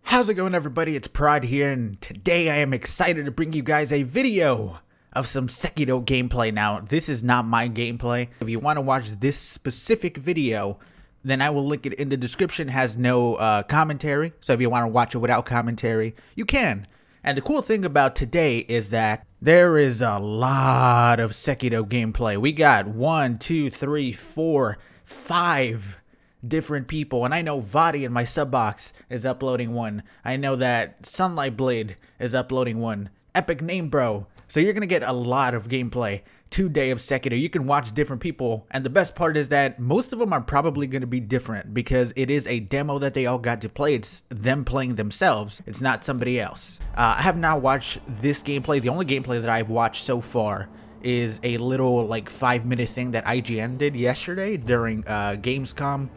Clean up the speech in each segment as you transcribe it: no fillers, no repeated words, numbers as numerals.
How's it going, everybody? It's Prod here, and today I am excited to bring you guys a video of some Sekiro gameplay. Now, this is not my gameplay. If you want to watch this specific video, then I will link it in the description. It has no commentary, so if you want to watch it without commentary, you can. And the cool thing about today is that there is a lot of Sekiro gameplay. We got 1, 2, 3, 4, 5 different people, and I know Vadi in my sub box is uploading one. I know that Sunlight Blade is uploading one. Epic Name Bro. So you're gonna get a lot of gameplay today of Sekiro. You can watch different people, and the best part is that most of them are probably gonna be different because it is a demo that they all got to play. It's them playing themselves. It's not somebody else. I have not watched this gameplay. The only gameplay that I've watched so far is a little like 5-minute thing that IGN did yesterday during Gamescom.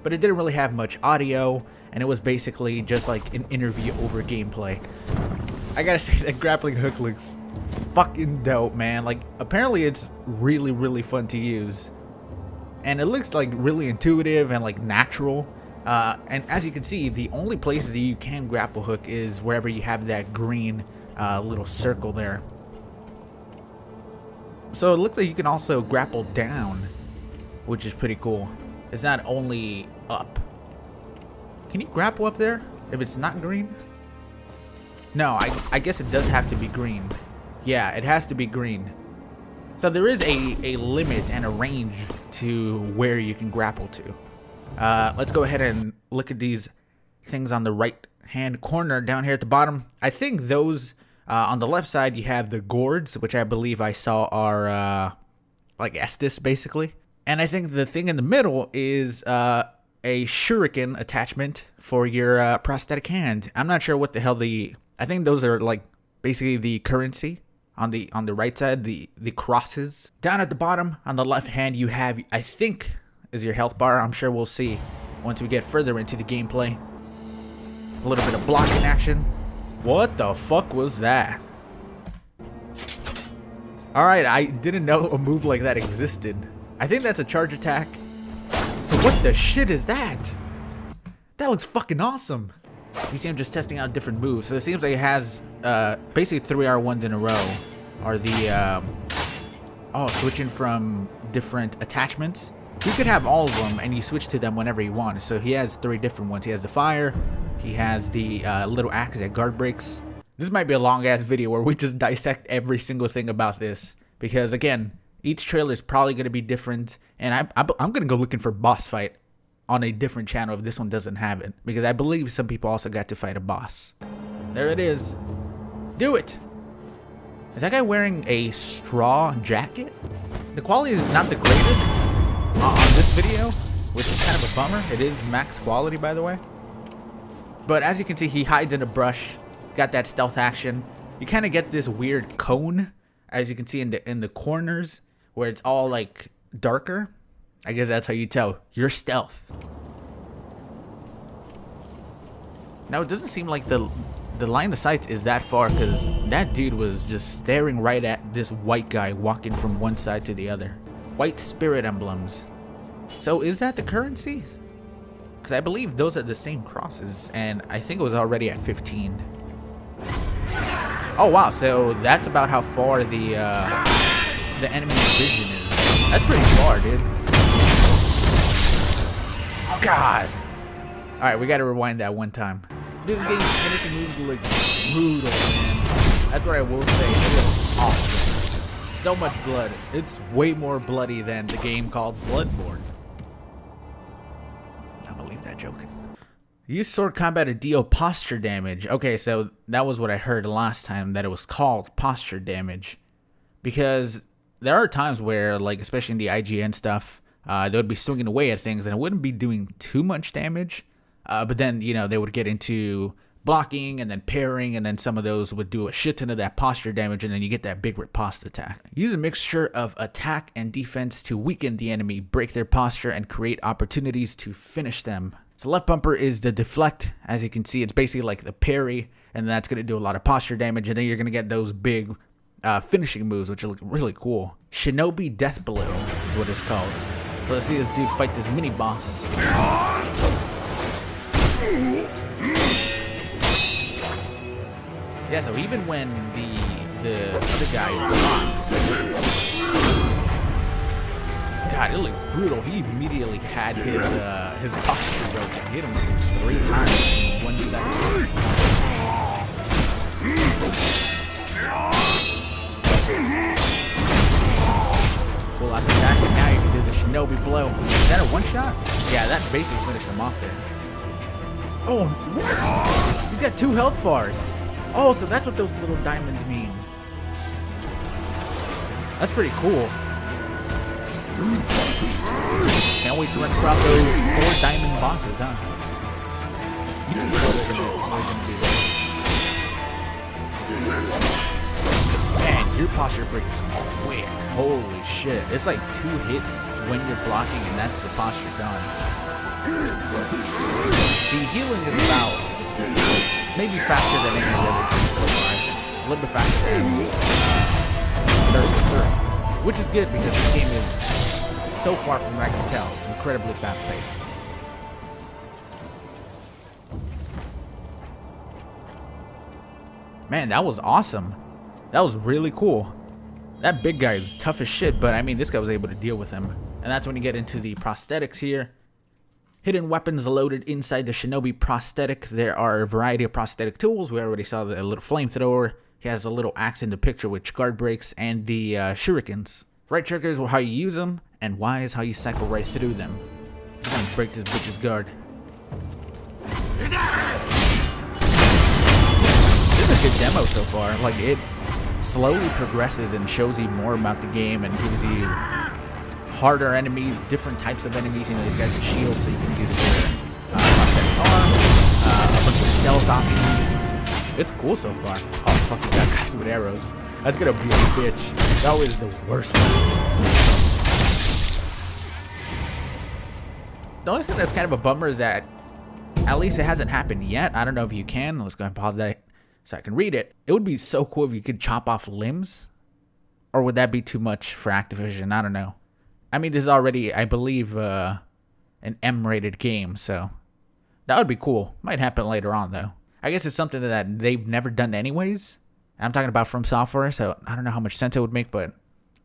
But it didn't really have much audio, and it was basically just like an interview over gameplay. I gotta say, that grappling hook looks fucking dope, man. Like, apparently it's really fun to use, and it looks like really intuitive and like natural. And as you can see, the only places that you can grapple hook is wherever you have that green little circle there. So it looks like you can also grapple down, which is pretty cool. It's not only up. Can you grapple up there if it's not green? No, I guess it does have to be green. Yeah, it has to be green. So there is a limit and a range to where you can grapple to. Let's go ahead and look at these things on the right hand corner down here at the bottom. I think those on the left side you have the gourds, which I believe I saw are like Estus basically. And I think the thing in the middle is a shuriken attachment for your prosthetic hand. I'm not sure what the hell I think those are like basically the currency on the right side, the crosses. Down at the bottom on the left hand you have, I think, is your health bar. I'm sure we'll see once we get further into the gameplay. A little bit of blocking action. What the fuck was that? Alright, I didn't know a move like that existed. I think that's a charge attack. So what the shit is that? That looks fucking awesome. You see him just testing out different moves. So it seems like it has basically 3 R1s in a row. Are the switching from different attachments. You could have all of them and you switch to them whenever you want. So he has 3 different ones. He has the fire. He has the little axe that guard breaks. This might be a long ass video where we just dissect every single thing about this. Because again, each trailer is probably going to be different, and I'm going to go looking for boss fight on a different channel if this one doesn't have it, because I believe some people also got to fight a boss. There it is. Do it. Is that guy wearing a straw jacket? The quality is not the greatest on this video, which is kind of a bummer. It is max quality, by the way. But as you can see, he hides in a brush, got that stealth action. You kind of get this weird cone, as you can see in the corners, where it's all like darker. I guess that's how you tell you're stealth. Now it doesn't seem like the line of sight is that far, because that dude was just staring right at this white guy walking from one side to the other. White spirit emblems. So is that the currency? Because I believe those are the same crosses, and I think it was already at 15. Oh wow, so that's about how far the enemy's vision is. That's pretty far, dude. Oh god. Alright, we gotta rewind that one time. This game's finishing moves look brutal, man. That's what I will say. It looks awesome. So much blood. It's way more bloody than the game called Bloodborne. I'm gonna leave that joking. Use sword combat to deal posture damage. Okay, so that was what I heard last time, that it was called posture damage. Because there are times where, like, especially in the IGN stuff, they would be swinging away at things and it wouldn't be doing too much damage. But then, you know, they would get into blocking and then parrying, and then some of those would do a shit ton of that posture damage, and then you get that big riposte attack. Use a mixture of attack and defense to weaken the enemy, break their posture, and create opportunities to finish them. So left bumper is the deflect. As you can see, it's basically like the parry, and that's going to do a lot of posture damage, and then you're going to get those big finishing moves, which look really cool. Shinobi Death Blow is what it's called. So let's see this dude fight this mini boss. Yeah, so even when the other guy blocks, God, it looks brutal. He immediately had his posture broken. Hit him 3 times in 1 second. Cool last attack, and now you can do the shinobi blow. Is that a one-shot? Yeah, that basically finished him off there. Oh, what? He's got 2 health bars. Oh, so that's what those little diamonds mean. That's pretty cool. Can't wait to run across those 4 diamond bosses, huh? You just know they're gonna do that. Man, your posture breaks quick. Holy shit. It's like 2 hits when you're blocking, and that's the posture done. The healing is about maybe faster than any of the other games so far. A little bit faster than Thirst 3, which is good because this game is so far from what I can tell, incredibly fast-paced. Man, that was awesome. That was really cool. That big guy was tough as shit, but I mean, this guy was able to deal with him. And that's when you get into the prosthetics here. Hidden weapons loaded inside the shinobi prosthetic. There are a variety of prosthetic tools. We already saw the little flamethrower. He has a little axe in the picture with guard breaks and the shurikens. Right triggers are how you use them, and Y is how you cycle right through them. He's gonna break this bitch's guard. This is a good demo so far. Like, it slowly progresses and shows you more about the game and gives you harder enemies, different types of enemies. You know, these guys with shields, so you can use your prosthetic arm, a bunch of stealth options. It's cool so far. Oh fuck, you got guys with arrows. That's gonna be a bitch. That was the worst. The only thing that's kind of a bummer is that at least it hasn't happened yet. I don't know if you can. Let's go ahead and pause that so I can read it. It would be so cool if you could chop off limbs. Or would that be too much for Activision? I don't know. I mean, this is already, I believe, an M-rated game, so that would be cool. Might happen later on, though. I guess it's something that they've never done anyways. I'm talking about From Software, so I don't know how much sense it would make, but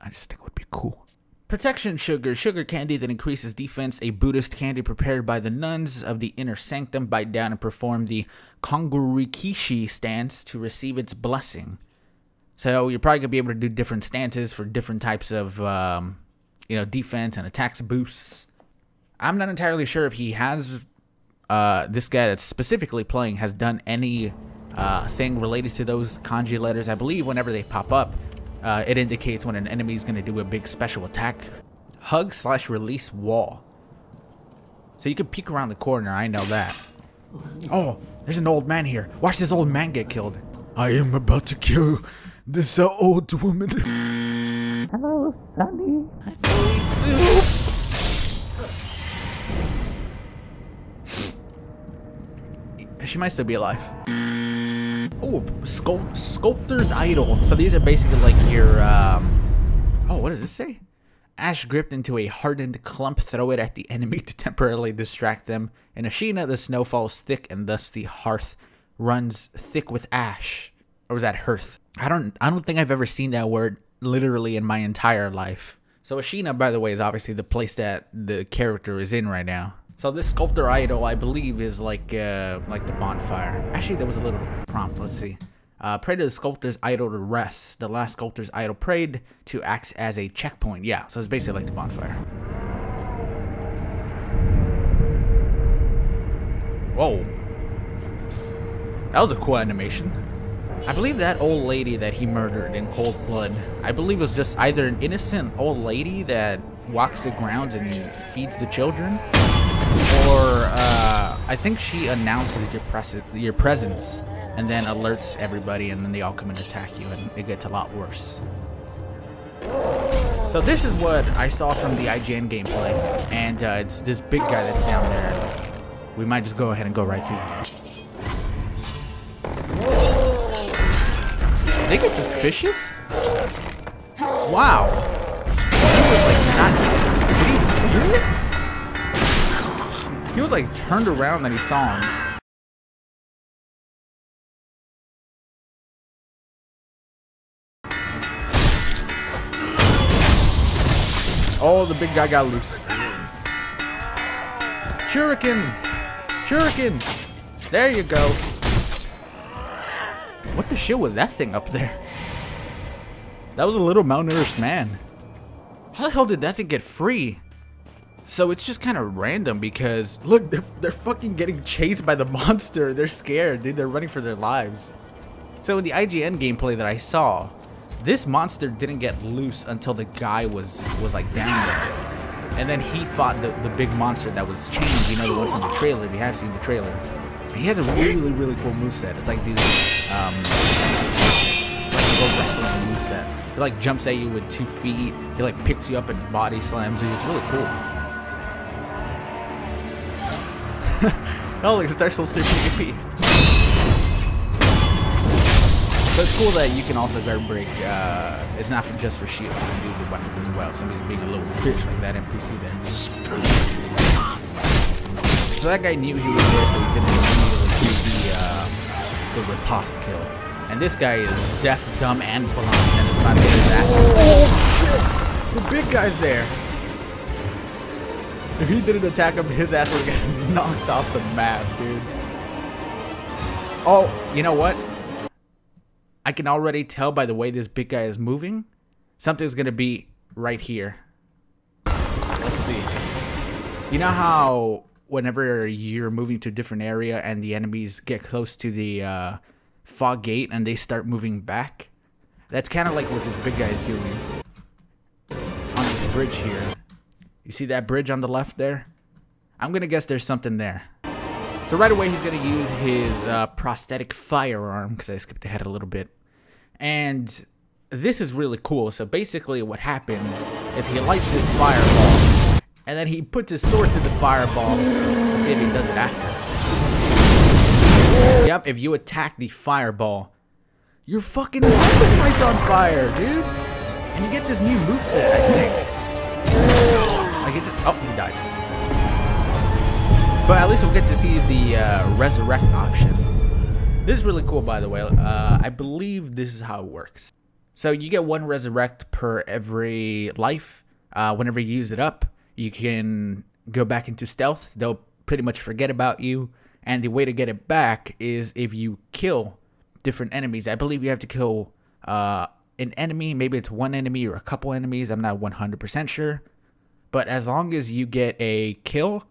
I just think it would be cool. Protection sugar. Sugar candy that increases defense. A Buddhist candy prepared by the nuns of the inner sanctum. Bite down and perform the Kongurikishi stance to receive its blessing. So you're probably going to be able to do different stances for different types of, you know, defense and attacks boosts. I'm not entirely sure if he has, this guy that's specifically playing has done any thing related to those kanji letters. I believe whenever they pop up, it indicates when an enemy is going to do a big special attack. Hug/release wall. So you can peek around the corner, I know that. Oh, there's an old man here. Watch this old man get killed. I am about to kill this old woman. Hello, Sonny. I go eat soup. She might still be alive. Oh, sculptor's idol. So these are basically like your, oh, what does this say? Ash gripped into a hardened clump, throw it at the enemy to temporarily distract them. In Ashina, the snow falls thick and thus the hearth runs thick with ash. Or was that hearth? I don't think I've ever seen that word literally in my entire life. So Ashina, by the way, is obviously the place that the character is in right now. So this sculptor idol, I believe, is like the bonfire. Actually, there was a little prompt. Let's see. Pray to the sculptor's idol to rest. The last sculptor's idol prayed to act as a checkpoint. Yeah, so it's basically like the bonfire. Whoa. That was a cool animation. I believe that old lady that he murdered in cold blood, I believe was just either an innocent old lady that walks the grounds and feeds the children, or I think she announces your presence and then alerts everybody, and then they all come and attack you, and it gets a lot worse. So this is what I saw from the IGN gameplay, and it's this big guy that's down there. We might just go ahead and go right to it. They get suspicious? Wow. He was like not. Did he hear it? He was like turned around and he saw him. Oh, the big guy got loose. Shuriken! Shuriken! There you go. What the shit was that thing up there? That was a little malnourished man. How the hell did that thing get free? So it's just kind of random because, look, they're fucking getting chased by the monster. They're scared, dude. They're running for their lives. So in the IGN gameplay that I saw, this monster didn't get loose until the guy was like down there. And then he fought the big monster that was chained, you know, the one from the trailer, if you have seen the trailer. And he has a really, really cool moveset. It's like these, like a wrestling moveset. He like jumps at you with 2 feet. He like picks you up and body slams you. It's really cool. Oh, like Star Souls 3 PvP. So it's cool that you can also guard break. It's not just for shields. You can do the weapons as well. Somebody's being a little bitch like that NPC there. So that guy knew he was there, so he didn't immediately do the riposte kill. And this guy is deaf, dumb, and blind, and is about to get his ass. Oh shit! The big guy's there. If he didn't attack him, his ass would get knocked off the map, dude. Oh, you know what? I can already tell by the way this big guy is moving, something's gonna be right here. Let's see. You know how whenever you're moving to a different area and the enemies get close to the fog gate and they start moving back? That's kind of like what this big guy is doing on this bridge here. You see that bridge on the left there? I'm gonna guess there's something there. So right away he's gonna use his prosthetic firearm, because I skipped ahead a little bit. And this is really cool. So basically what happens is he lights this fireball, and then he puts his sword through the fireball. Let's see if he does it after. Yep, if you attack the fireball, your fucking weapon lights on fire, dude. And you get this new moveset, I think. Like it just, oh, he died. But at least we'll get to see the resurrect option. This is really cool, by the way. I believe this is how it works. So you get 1 resurrect per every life. Whenever you use it up, you can go back into stealth. They'll pretty much forget about you. And the way to get it back is if you kill different enemies. I believe you have to kill an enemy. Maybe it's 1 enemy or a couple enemies. I'm not 100% sure. But as long as you get a kill,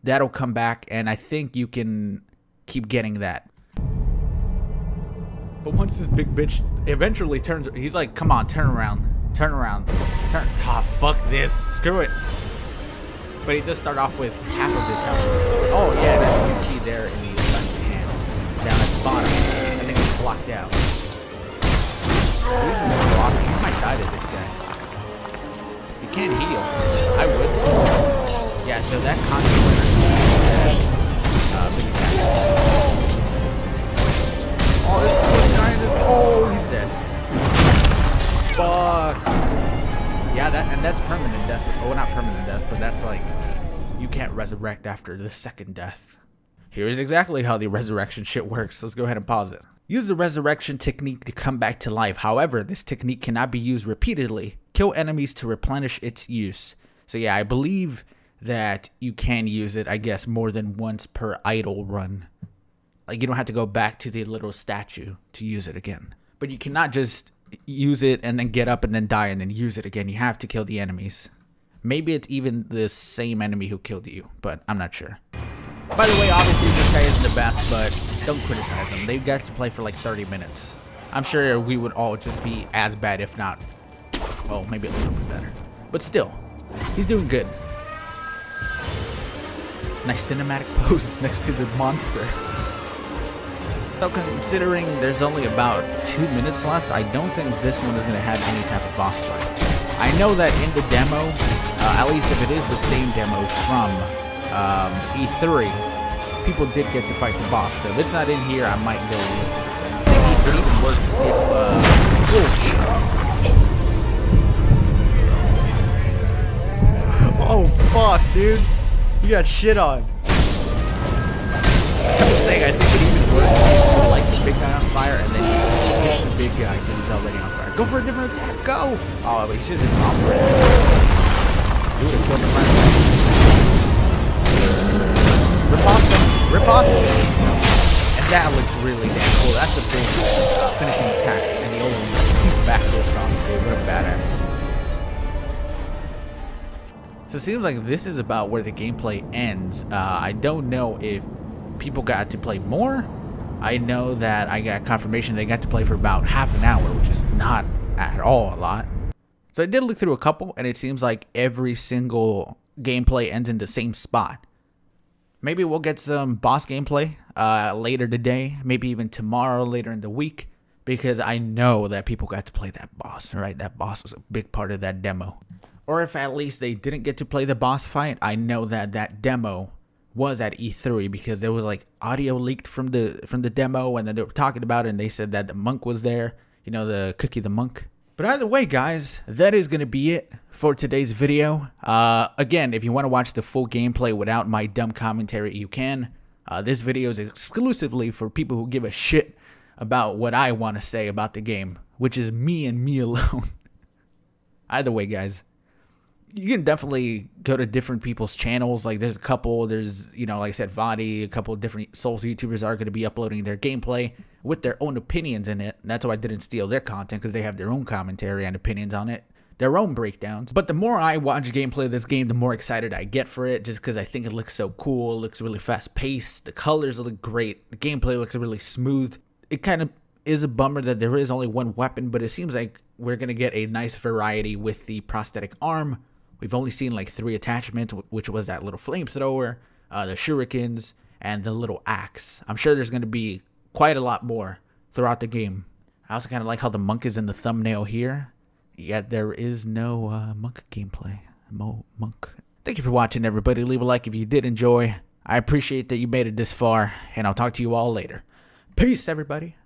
that'll come back, and I think you can keep getting that. But once this big bitch eventually turns, he's like, come on, turn around. Turn around. Turn. Ah, fuck this. Screw it. But he does start off with half of his health. Oh, yeah, and as you can see there in the left hand, down at the bottom, I think it's blocked out. So he's in the block. He might die to this guy. He can't heal. I would. Yeah, so that conjurer big attack. Oh, this guy is, oh, he's dead. Fuck. Yeah, that's permanent death. Oh, not permanent death, but that's like, you can't resurrect after the 2nd death. Here is exactly how the resurrection shit works. Let's go ahead and pause it. Use the resurrection technique to come back to life. However, this technique cannot be used repeatedly. Kill enemies to replenish its use. So yeah, I believe that you can use it, I guess, more than once per idle run. Like, you don't have to go back to the little statue to use it again. But you cannot just use it and then get up and then die and then use it again. You have to kill the enemies. Maybe it's even the same enemy who killed you, but I'm not sure. By the way, obviously this guy isn't the best, but don't criticize him. They got to play for like 30 minutes. I'm sure we would all just be as bad, if not, well, maybe a little bit better. But still, he's doing good. Nice cinematic pose next to the monster. So considering there's only about 2 minutes left, I don't think this one is going to have any type of boss fight. I know that in the demo, at least if it is the same demo from E3, people did get to fight the boss. So if it's not in here, I might go with it. I think it even works if... oh, fuck, dude. You got shit on. I'm just saying, I think it even works if you light the big guy on fire and then you hit the big guy because he's already on fire. Go for a different attack. Go! Oh, but he should have just gone for it. Ooh, they killed him right away. Rip off them. Rip off them. And that looks really damn cool. That's a big finishing attack. And the old one just backflips on it too. What a badass. So it seems like this is about where the gameplay ends. I don't know if people got to play more. I know that I got confirmation they got to play for about half an hour, which is not at all a lot. So I did look through a couple, and it seems like every single gameplay ends in the same spot. Maybe we'll get some boss gameplay later today, maybe even tomorrow, later in the week, because I know that people got to play that boss, right? That boss was a big part of that demo. Or if at least they didn't get to play the boss fight, I know that that demo was at E3 because there was like audio leaked from the demo, and then they were talking about it, and they said that the monk was there, you know, the Cookie the Monk. But either way, guys, that is going to be it for today's video. Again, if you want to watch the full gameplay without my dumb commentary, you can. This video is exclusively for people who give a shit about what I want to say about the game, which is me and me alone. Either way, guys, you can definitely go to different people's channels. Like there's a couple, you know, like I said, Vadi, a couple of different Souls YouTubers are going to be uploading their gameplay with their own opinions in it. And that's why I didn't steal their content, because they have their own commentary and opinions on it, their own breakdowns. But the more I watch gameplay of this game, the more excited I get for it, just because I think it looks so cool. It looks really fast paced. The colors look great. The gameplay looks really smooth. It kind of is a bummer that there is only one weapon, but it seems like we're going to get a nice variety with the prosthetic arm. We've only seen like 3 attachments, which was that little flamethrower, the shurikens, and the little axe. I'm sure there's going to be quite a lot more throughout the game. I also kind of like how the monk is in the thumbnail here, yet there is no monk gameplay. Monk. Thank you for watching, everybody. Leave a like if you did enjoy. I appreciate that you made it this far, and I'll talk to you all later. Peace, everybody.